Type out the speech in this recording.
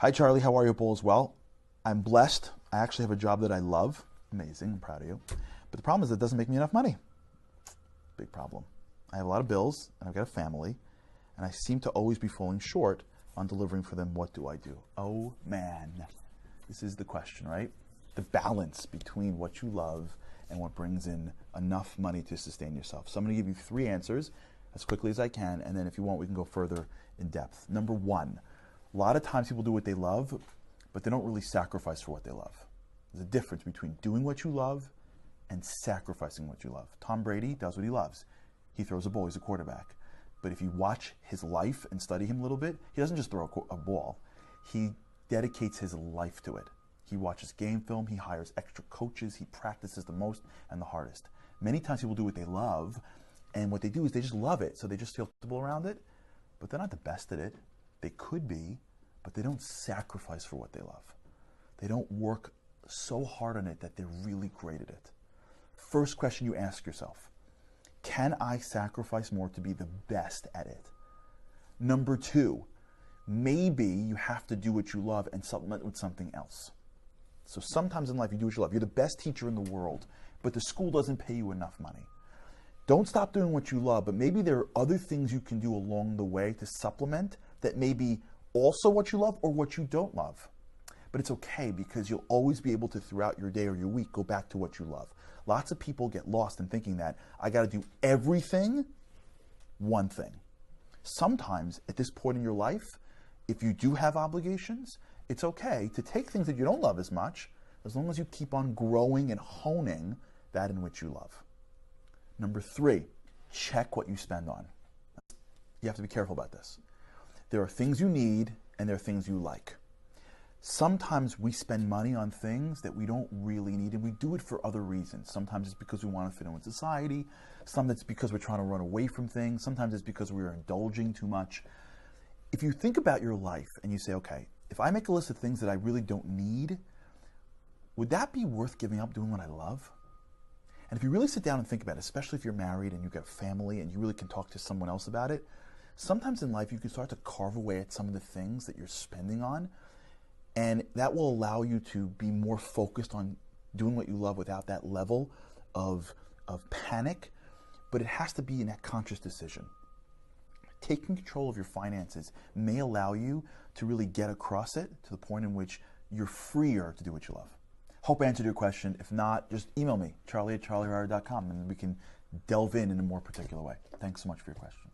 Hi, Charlie. How are you? All is well. I'm blessed. I actually have a job that I love. Amazing. I'm proud of you. But the problem is it doesn't make me enough money. Big problem. I have a lot of bills, and I've got a family, and I seem to always be falling short on delivering for them. What do I do? Oh, man. This is the question, right? The balance between what you love and what brings in enough money to sustain yourself. So I'm going to give you 3 answers as quickly as I can, and then if you want, we can go further in depth. Number 1, a lot of times people do what they love, but they don't really sacrifice for what they love. There's a difference between doing what you love and sacrificing what you love. Tom Brady does what he loves. He throws a ball, he's a quarterback. But if you watch his life and study him a little bit, he doesn't just throw a ball. He dedicates his life to it. He watches game film, he hires extra coaches, he practices the most and the hardest. Many times people do what they love, and what they do is they just love it, so they just feel comfortable around it, but they're not the best at it. They could be, but they don't sacrifice for what they love. They don't work so hard on it that they're really great at it. First question you ask yourself, can I sacrifice more to be the best at it? Number 2, maybe you have to do what you love and supplement with something else. So sometimes in life you do what you love. You're the best teacher in the world, but the school doesn't pay you enough money. Don't stop doing what you love, but maybe there are other things you can do along the way to supplement that may be also what you love or what you don't love. But it's okay because you'll always be able to, throughout your day or your week, go back to what you love. Lots of people get lost in thinking that I got to do everything, one thing. Sometimes at this point in your life, if you do have obligations, it's okay to take things that you don't love as much, as long as you keep on growing and honing that in which you love. Number 3, check what you spend on. You have to be careful about this. There are things you need and there are things you like. Sometimes we spend money on things that we don't really need, and we do it for other reasons. Sometimes it's because we want to fit in with society. Sometimes it's because we're trying to run away from things. Sometimes it's because we're indulging too much. If you think about your life and you say, okay, if I make a list of things that I really don't need, would that be worth giving up doing what I love? And if you really sit down and think about it, especially if you're married and you've got a family and you really can talk to someone else about it, sometimes in life you can start to carve away at some of the things that you're spending on, and that will allow you to be more focused on doing what you love without that level of panic, but it has to be in that conscious decision. Taking control of your finances may allow you to really get across it to the point in which you're freer to do what you love. Hope I answered your question. If not, just email me, charlie@charlieharary.com, and we can delve in a more particular way. Thanks so much for your question.